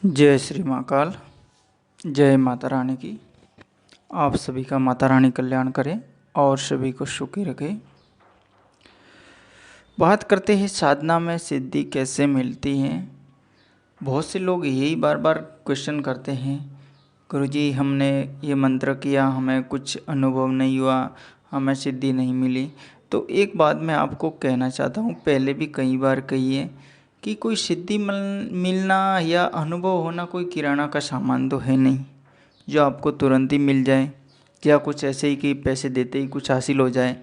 जय श्री महाकाल। जय माता रानी की। आप सभी का माता रानी कल्याण करे और सभी को सुखी रखे। बात करते हैं साधना में सिद्धि कैसे मिलती है। बहुत से लोग यही बार बार क्वेश्चन करते हैं, गुरुजी हमने ये मंत्र किया, हमें कुछ अनुभव नहीं हुआ, हमें सिद्धि नहीं मिली। तो एक बात मैं आपको कहना चाहता हूँ, पहले भी कई बार कही है कि कोई सिद्धि मिलना या अनुभव होना कोई किराना का सामान तो है नहीं जो आपको तुरंत ही मिल जाए, या कुछ ऐसे ही कि पैसे देते ही कुछ हासिल हो जाए।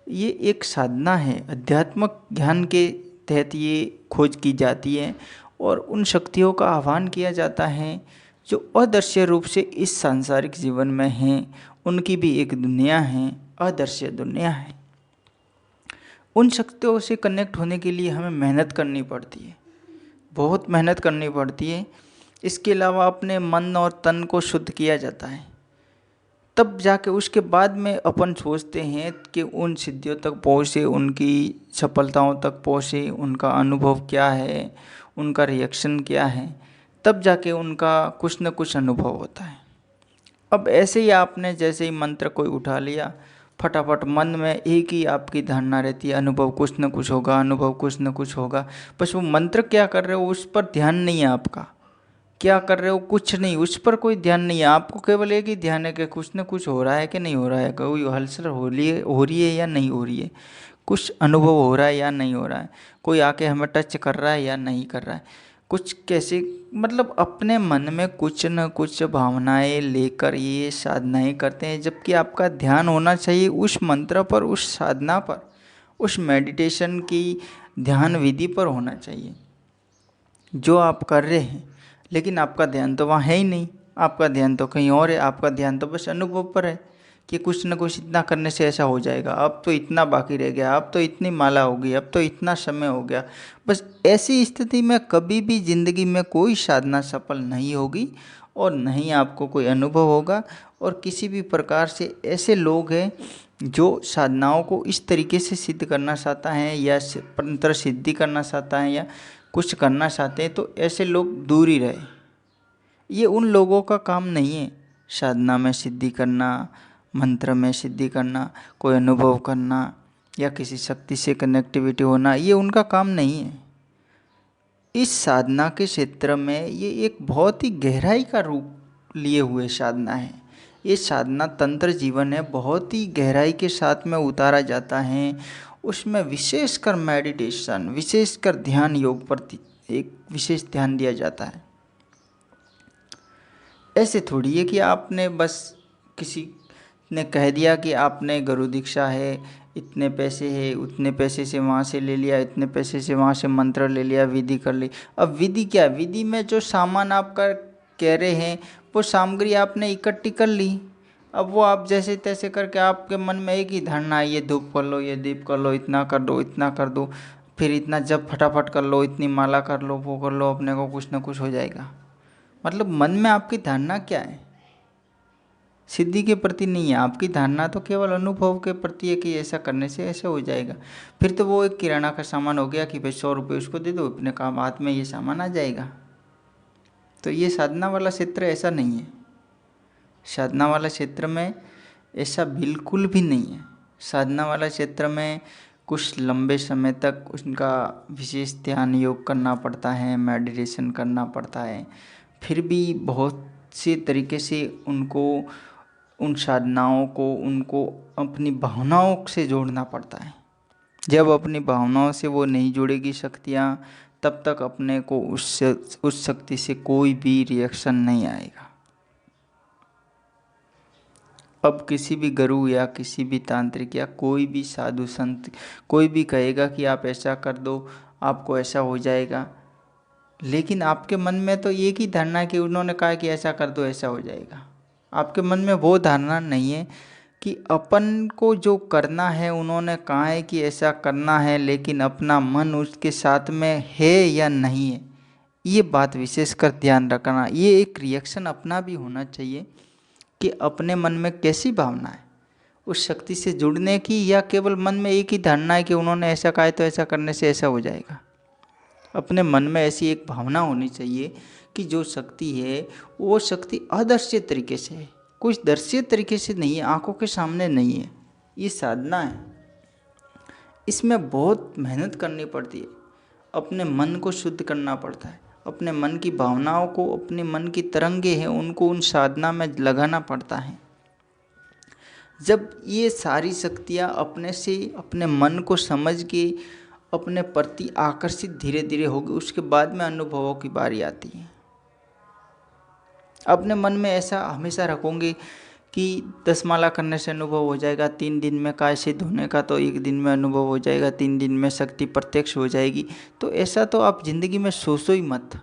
ये एक साधना है, अध्यात्मक ज्ञान के तहत ये खोज की जाती है और उन शक्तियों का आह्वान किया जाता है जो अदृश्य रूप से इस सांसारिक जीवन में हैं। उनकी भी एक दुनिया है, अदृश्य दुनिया है। उन शक्तियों से कनेक्ट होने के लिए हमें मेहनत करनी पड़ती है, बहुत मेहनत करनी पड़ती है। इसके अलावा अपने मन और तन को शुद्ध किया जाता है, तब जाके उसके बाद में अपन सोचते हैं कि उन सिद्धियों तक पहुँचे, उनकी सफलताओं तक पहुँचे, उनका अनुभव क्या है, उनका रिएक्शन क्या है, तब जाके उनका कुछ न कुछ अनुभव होता है। अब ऐसे ही आपने जैसे ही मंत्र कोई उठा लिया, फटाफट मन में एक ही आपकी धारणा रहती है, अनुभव कुछ न कुछ होगा, अनुभव कुछ न कुछ होगा। बस वो मंत्र क्या कर रहे हो उस पर ध्यान नहीं है आपका, क्या कर रहे हो कुछ नहीं, उस पर कोई ध्यान नहीं है। आपको केवल एक ही ध्यान है कि कुछ न कुछ हो रहा है कि नहीं हो रहा है, कोई हलचल हो रही है या नहीं हो रही है, कुछ अनुभव हो रहा है या नहीं हो रहा है, कोई आके हमें टच कर रहा है या नहीं कर रहा है, कुछ कैसे, मतलब अपने मन में कुछ न कुछ भावनाएं लेकर ये साधनाएं करते हैं। जबकि आपका ध्यान होना चाहिए उस मंत्र पर, उस साधना पर, उस मेडिटेशन की ध्यान विधि पर होना चाहिए जो आप कर रहे हैं। लेकिन आपका ध्यान तो वहाँ है ही नहीं, आपका ध्यान तो कहीं और है। आपका ध्यान तो बस अनुभव पर है कि कुछ न कुछ इतना करने से ऐसा हो जाएगा, अब तो इतना बाकी रह गया, अब तो इतनी माला होगी, अब तो इतना समय हो गया। बस ऐसी स्थिति में कभी भी ज़िंदगी में कोई साधना सफल नहीं होगी और नहीं आपको कोई अनुभव होगा। और किसी भी प्रकार से ऐसे लोग हैं जो साधनाओं को इस तरीके से सिद्ध करना चाहता है या मंत्र सिद्धि करना चाहता है या कुछ करना चाहते हैं, तो ऐसे लोग दूर ही रहे। ये उन लोगों का काम नहीं है साधना में सिद्धि करना, मंत्र में सिद्धि करना, कोई अनुभव करना या किसी शक्ति से कनेक्टिविटी होना, ये उनका काम नहीं है। इस साधना के क्षेत्र में ये एक बहुत ही गहराई का रूप लिए हुए साधना है। ये साधना तंत्र जीवन है, बहुत ही गहराई के साथ में उतारा जाता है। उसमें विशेषकर मेडिटेशन, विशेषकर ध्यान योग पर एक विशेष ध्यान दिया जाता है। ऐसे थोड़ी है कि आपने बस किसी ने कह दिया कि आपने गुरु दीक्षा है, इतने पैसे है, उतने पैसे से वहाँ से ले लिया, इतने पैसे से वहाँ से मंत्र ले लिया, विधि कर ली। अब विधि क्या, विधि में जो सामान आपका कह रहे हैं वो सामग्री आपने इकट्ठी कर ली। अब वो आप जैसे तैसे करके आपके मन में एक ही धारणा है, ये धूप कर लो, ये दीप कर लो, इतना कर दो, इतना कर दो, फिर इतना जब फटाफट कर लो, इतनी माला कर लो, वो कर लो, अपने को कुछ ना कुछ हो जाएगा। मतलब मन में आपकी धारणा क्या है, सिद्धि के प्रति नहीं है। आपकी धारणा तो केवल अनुभव के प्रति है कि ऐसा करने से ऐसा हो जाएगा। फिर तो वो एक किराना का सामान हो गया कि भाई 100 रुपये उसको दे दो, अपने काम हाथ में ये सामान आ जाएगा। तो ये साधना वाला क्षेत्र ऐसा नहीं है। साधना वाला क्षेत्र में ऐसा बिल्कुल भी नहीं है। साधना वाला क्षेत्र में कुछ लंबे समय तक उनका विशेष ध्यान योग करना पड़ता है, मेडिटेशन करना पड़ता है। फिर भी बहुत से तरीके से उनको, उन साधनाओं को, उनको अपनी भावनाओं से जोड़ना पड़ता है। जब अपनी भावनाओं से वो नहीं जुड़ेगी शक्तियाँ, तब तक अपने को उस शक्ति से कोई भी रिएक्शन नहीं आएगा। अब किसी भी गुरु या किसी भी तांत्रिक या कोई भी साधु संत कोई भी कहेगा कि आप ऐसा कर दो, आपको ऐसा हो जाएगा, लेकिन आपके मन में तो एक ही धारणा है कि उन्होंने कहा कि ऐसा कर दो ऐसा हो जाएगा। आपके मन में वो धारणा नहीं है कि अपन को जो करना है, उन्होंने कहा है कि ऐसा करना है, लेकिन अपना मन उसके साथ में है या नहीं है। ये बात विशेषकर ध्यान रखना। ये एक रिएक्शन अपना भी होना चाहिए कि अपने मन में कैसी भावना है उस शक्ति से जुड़ने की, या केवल मन में एक ही धारणा है कि उन्होंने ऐसा कहा है तो ऐसा करने से ऐसा हो जाएगा। अपने मन में ऐसी एक भावना होनी चाहिए कि जो शक्ति है वो शक्ति अदृश्य तरीके से है, कुछ दृश्य तरीके से नहीं है, आंखों के सामने नहीं है। ये साधना है, इसमें बहुत मेहनत करनी पड़ती है, अपने मन को शुद्ध करना पड़ता है, अपने मन की भावनाओं को, अपने मन की तरंगे हैं उनको उन साधना में लगाना पड़ता है। जब ये सारी शक्तियाँ अपने से अपने मन को समझ के अपने प्रति आकर्षित धीरे धीरे होगी, उसके बाद में अनुभवों की बारी आती है। अपने मन में ऐसा हमेशा रखोगे कि 10 माला करने से अनुभव हो जाएगा, 3 दिन में काय सिद्ध होने का तो 1 दिन में अनुभव हो जाएगा, 3 दिन में शक्ति प्रत्यक्ष हो जाएगी, तो ऐसा तो आप जिंदगी में सोचो ही मत,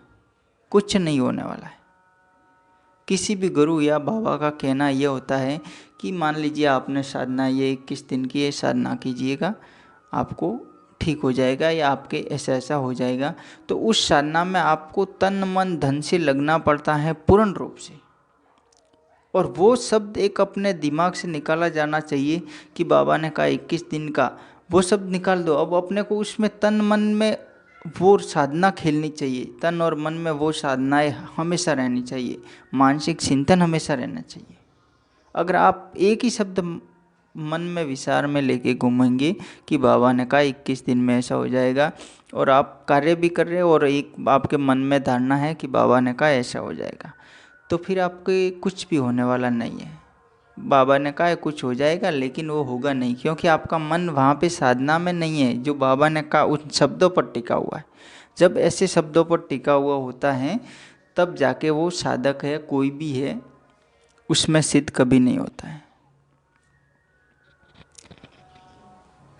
कुछ नहीं होने वाला है। किसी भी गुरु या बाबा का कहना यह होता है कि मान लीजिए आपने साधना ये 21 दिन की है, साधना कीजिएगा, आपको ठीक हो जाएगा या आपके ऐसा ऐसा हो जाएगा। तो उस साधना में आपको तन मन धन से लगना पड़ता है पूर्ण रूप से, और वो शब्द एक अपने दिमाग से निकाला जाना चाहिए कि बाबा ने कहा 21 दिन का, वो शब्द निकाल दो। अब अपने को उसमें तन मन में वो साधना खेलनी चाहिए, तन और मन में वो साधनाएं हमेशा रहनी चाहिए, मानसिक चिंतन हमेशा रहना चाहिए। अगर आप एक ही शब्द मन में विचार में लेके घूमेंगे कि बाबा ने कहा 21 दिन में ऐसा हो जाएगा, और आप कार्य भी कर रहे हो और एक आपके मन में धारणा है कि बाबा ने कहा ऐसा हो जाएगा, तो फिर आपके कुछ भी होने वाला नहीं है। बाबा ने कहा कुछ हो जाएगा लेकिन वो होगा नहीं, क्योंकि आपका मन वहाँ पे साधना में नहीं है, जो बाबा ने कहा उन शब्दों पर टिका हुआ है। जब ऐसे शब्दों पर टिका हुआ होता है तब जाके वो साधक है, कोई भी है, उसमें सिद्ध कभी नहीं होता है।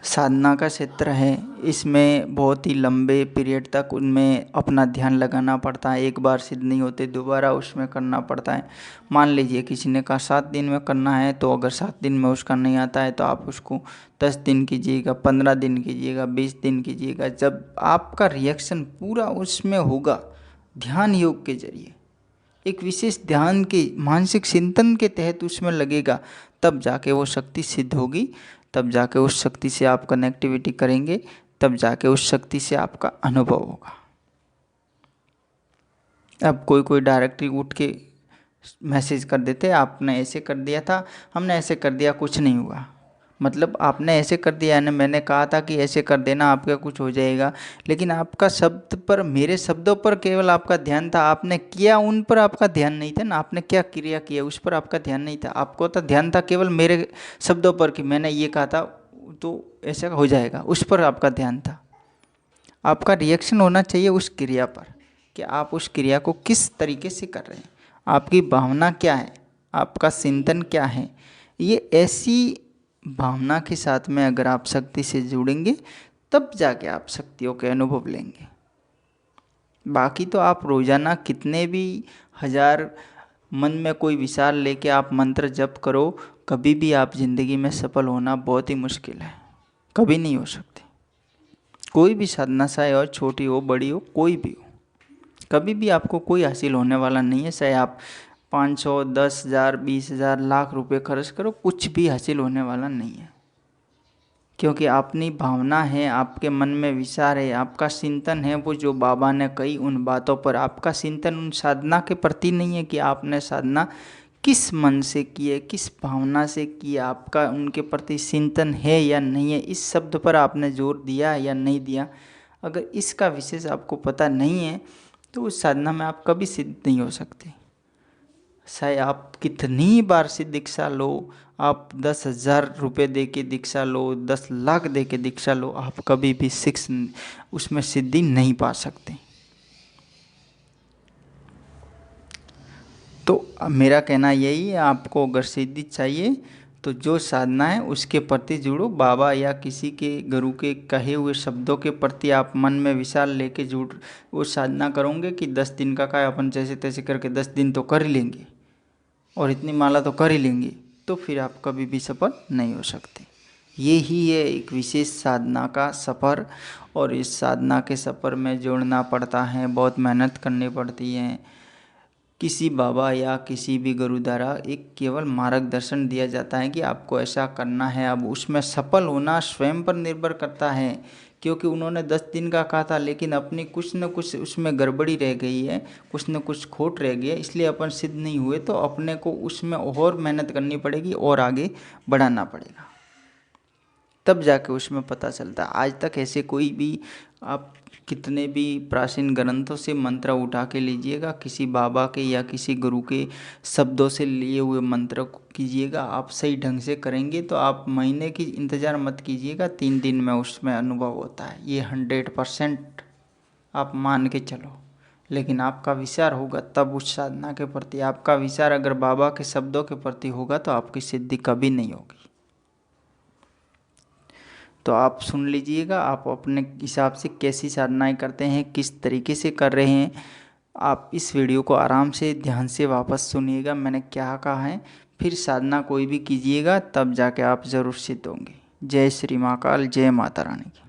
साधना का क्षेत्र है, इसमें बहुत ही लंबे पीरियड तक उनमें अपना ध्यान लगाना पड़ता है। एक बार सिद्ध नहीं होते दोबारा उसमें करना पड़ता है। मान लीजिए किसी ने कहा 7 दिन में करना है, तो अगर 7 दिन में उसका नहीं आता है तो आप उसको 10 दिन कीजिएगा, 15 दिन कीजिएगा, 20 दिन कीजिएगा। जब आपका रिएक्शन पूरा उसमें होगा ध्यान योग के जरिए, एक विशेष ध्यान के मानसिक चिंतन के तहत उसमें लगेगा, तब जाके वो शक्ति सिद्ध होगी, तब जाके उस शक्ति से आप कनेक्टिविटी करेंगे, तब जाके उस शक्ति से आपका अनुभव होगा। अब कोई डायरेक्टली उठ के मैसेज कर देते आपने ऐसे कर दिया था, हमने ऐसे कर दिया, कुछ नहीं हुआ। मतलब आपने ऐसे कर दिया यानी मैंने कहा था कि ऐसे कर देना आपका कुछ हो जाएगा, लेकिन आपका शब्द पर, मेरे शब्दों पर केवल आपका ध्यान था, आपने किया उन पर आपका ध्यान नहीं था ना, आपने क्या क्रिया किया उस पर आपका ध्यान नहीं था। आपको तो ध्यान था केवल मेरे शब्दों पर कि मैंने ये कहा था तो ऐसा हो जाएगा, उस पर आपका ध्यान था। आपका रिएक्शन होना चाहिए उस क्रिया पर कि आप उस क्रिया को किस तरीके से कर रहे हैं, आपकी भावना क्या है, आपका चिंतन क्या है। ये ऐसी भावना के साथ में अगर आप शक्ति से जुड़ेंगे तब जाके आप शक्तियों के अनुभव लेंगे। बाकी तो आप रोज़ाना कितने भी 1000 मन में कोई विचार लेके आप मंत्र जप करो, कभी भी आप जिंदगी में सफल होना बहुत ही मुश्किल है, कभी नहीं हो सकती। कोई भी साधना चाहे और छोटी हो बड़ी हो कोई भी हो, कभी भी आपको कोई हासिल होने वाला नहीं है। चाहे आप 500, 10,000, 20,000, लाख रुपए खर्च करो, कुछ भी हासिल होने वाला नहीं है, क्योंकि अपनी भावना है, आपके मन में विचार है, आपका चिंतन है, वो जो बाबा ने कही उन बातों पर। आपका चिंतन उन साधना के प्रति नहीं है कि आपने साधना किस मन से की है, किस भावना से की है, आपका उनके प्रति चिंतन है या नहीं है, इस शब्द पर आपने जोर दिया या नहीं दिया। अगर इसका विशेष आपको पता नहीं है तो उस साधना में आप कभी सिद्ध नहीं हो सकते। चाहे आप कितनी बार से दीक्षा लो, आप 10,000 रुपये दे के दीक्षा लो, 10 लाख दे के दीक्षा लो, आप कभी भी उसमें सिद्धि नहीं पा सकते। तो मेरा कहना यही है, आपको अगर सिद्धि चाहिए तो जो साधना है उसके प्रति जुड़ो। बाबा या किसी के गुरु के कहे हुए शब्दों के प्रति आप मन में विचार लेके जुड़ वो साधना करोगे कि 10 दिन का क्या अपन जैसे तैसे करके 10 दिन तो कर ही लेंगे और इतनी माला तो कर ही लेंगे, तो फिर आप कभी भी सफल नहीं हो सकते। ये ही है एक विशेष साधना का सफ़र, और इस साधना के सफ़र में जोड़ना पड़ता है, बहुत मेहनत करनी पड़ती है। किसी बाबा या किसी भी गुरु द्वारा एक केवल मार्गदर्शन दिया जाता है कि आपको ऐसा करना है। अब उसमें सफल होना स्वयं पर निर्भर करता है क्योंकि उन्होंने 10 दिन का कहा था, लेकिन अपनी कुछ न कुछ उसमें गड़बड़ी रह गई है, कुछ न कुछ खोट रह गई है, इसलिए अपन सिद्ध नहीं हुए। तो अपने को उसमें और मेहनत करनी पड़ेगी और आगे बढ़ाना पड़ेगा, तब जाके उसमें पता चलता है। आज तक ऐसे कोई भी, आप कितने भी प्राचीन ग्रंथों से मंत्र उठा के लीजिएगा, किसी बाबा के या किसी गुरु के शब्दों से लिए हुए मंत्र को कीजिएगा, आप सही ढंग से करेंगे तो आप महीने की इंतज़ार मत कीजिएगा, 3 दिन में उसमें अनुभव होता है, ये 100% आप मान के चलो। लेकिन आपका विचार होगा तब उस साधना के प्रति, आपका विचार अगर बाबा के शब्दों के प्रति होगा तो आपकी सिद्धि कभी नहीं होगी। तो आप सुन लीजिएगा, आप अपने हिसाब से कैसी साधनाएं करते हैं, किस तरीके से कर रहे हैं। आप इस वीडियो को आराम से ध्यान से वापस सुनिएगा, मैंने क्या कहा है, फिर साधना कोई भी कीजिएगा, तब जाके आप ज़रूर सिद्ध होंगे। जय श्री महाकाल, जय माता रानी की।